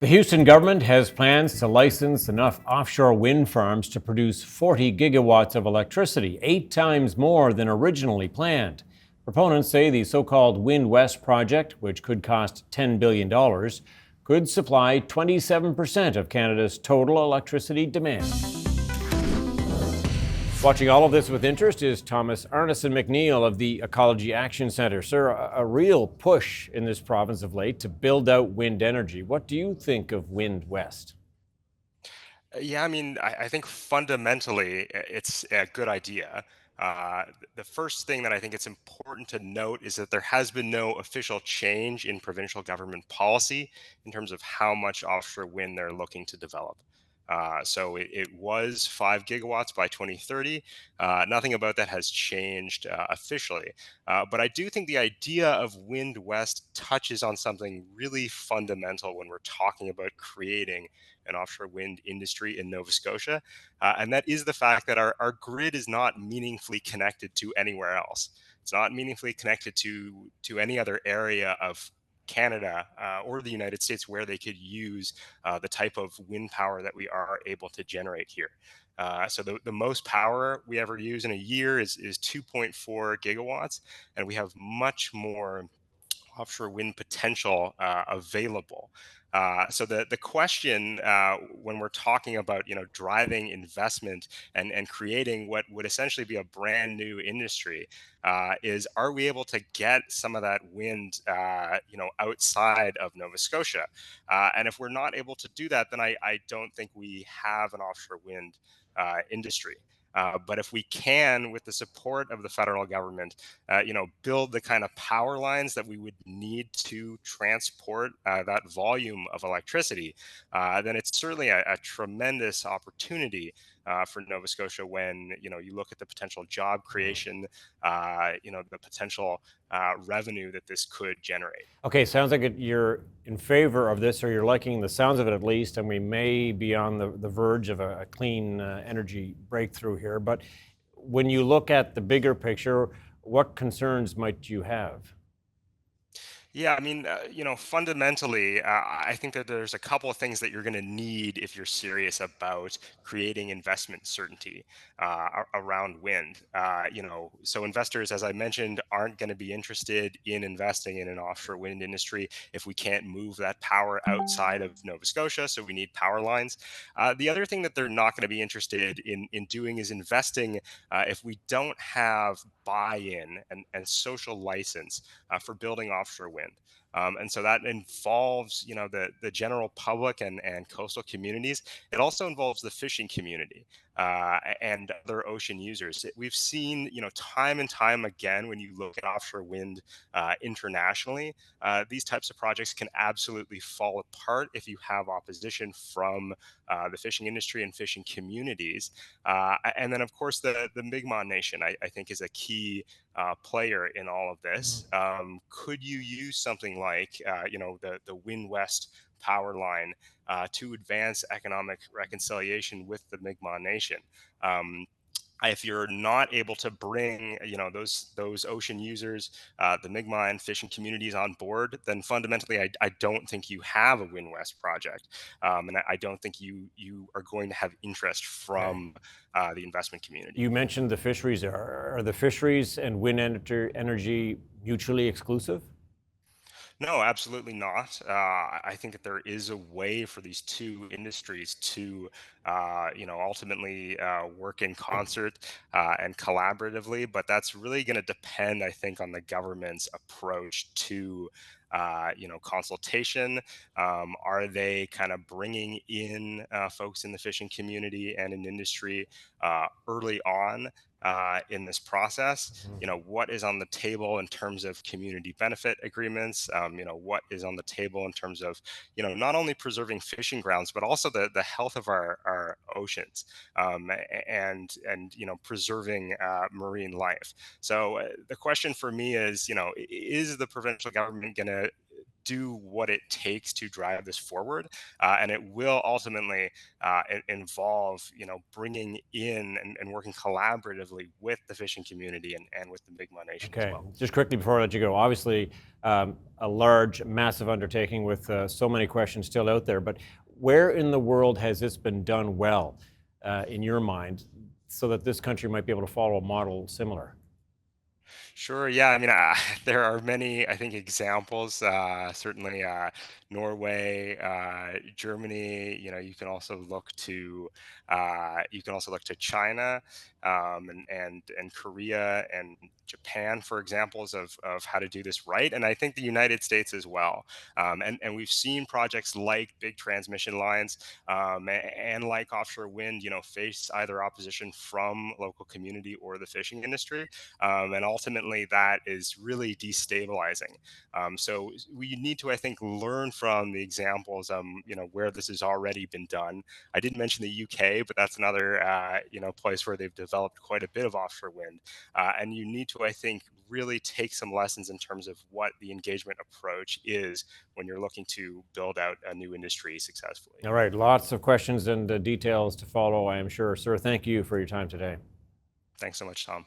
The Houston government has plans to license enough offshore wind farms to produce 40 gigawatts of electricity, 8 times more than originally planned. Proponents say the so called Wind West project, which could cost $10 billion, could supply 27% of Canada's total electricity demand. Watching all of this with interest is Thomas Arneson McNeil of the Ecology Action Centre. Sir, a real push in this province of late to build out wind energy. What do you think of Wind West? Yeah, I think fundamentally it's a good idea. The first thing that I think it's important to note is that there has been no official change in provincial government policy in terms of how much offshore wind they're looking to develop. So it was 5 gigawatts by 2030. Nothing about that has changed officially. But I do think the idea of Wind West touches on something really fundamental when we're talking about creating an offshore wind industry in Nova Scotia. And that is the fact that our grid is not meaningfully connected to anywhere else. It's not meaningfully connected to any other area of Canada or the United States where they could use the type of wind power that we are able to generate here. So the most power we ever use in a year is 2.4 gigawatts, and we have much more offshore wind potential available. So the question when we're talking about driving investment and creating what would essentially be a brand new industry is, are we able to get some of that wind outside of Nova Scotia? And if we're not able to do that, then I don't think we have an offshore wind industry. But if we can, with the support of the federal government, build the kind of power lines that we would need to transport that volume of electricity, then it's certainly a tremendous opportunity for Nova Scotia when you look at the potential job creation, the potential revenue that this could generate. Okay, sounds like you're in favor of this, or you're liking the sounds of it at least, and we may be on the verge of a clean energy breakthrough here. But when you look at the bigger picture, what concerns might you have? Yeah, fundamentally, I think that there's a couple of things that you're going to need if you're serious about creating investment certainty around wind. So investors, as I mentioned, aren't going to be interested in investing in an offshore wind industry if we can't move that power outside of Nova Scotia. So we need power lines. The other thing that they're not going to be interested in doing is investing if we don't have buy-in and social license for building offshore wind. And so that involves, the general public and coastal communities. It also involves the fishing community and other ocean users. We've seen, time and time again, when you look at offshore wind internationally, these types of projects can absolutely fall apart if you have opposition from the fishing industry and fishing communities. And then, of course, the Mi'kmaq Nation, I think, is a key player in all of this. Could you use something like, the Wind West power line to advance economic reconciliation with the Mi'kmaq Nation? Um, if you're not able to bring those ocean users, the Mi'kmaq and fishing communities on board, then fundamentally I don't think you have a Wind West project, and I don't think you are going to have interest Okay. from the investment community. You mentioned the fisheries. Are the fisheries and wind energy mutually exclusive? No, absolutely not. I think that there is a way for these two industries to, ultimately work in concert and collaboratively. But that's really going to depend, I think, on the government's approach to, consultation. Are they kind of bringing in folks in the fishing community and in industry early on? In this process, what is on the table in terms of community benefit agreements, what is on the table in terms of not only preserving fishing grounds but also the health of our oceans, and preserving marine life. So the question for me is, is the provincial government going to do what it takes to drive this forward, and it will ultimately involve, bringing in and working collaboratively with the fishing community and with the Mi'kmaq Nation as Okay, well. just quickly before I let you go, obviously a large, massive undertaking with so many questions still out there, but where in the world has this been done well in your mind so that this country might be able to follow a model similar? Sure. Yeah. I mean, there are many, I think, examples. Certainly, Norway, Germany. You can also look to China, and Korea and Japan for examples of how to do this right. And I think the United States as well. And we've seen projects like big transmission lines, and like offshore wind, face either opposition from local community or the fishing industry, and ultimately that is really destabilizing. So we need to, I think, learn from the examples, where this has already been done. I did mention the UK, but that's another, place where they've developed quite a bit of offshore wind, and you need to, I think, really take some lessons in terms of what the engagement approach is when you're looking to build out a new industry successfully. All right, lots of questions and details to follow, I am sure. Sir, thank you for your time today. Thanks so much, Tom.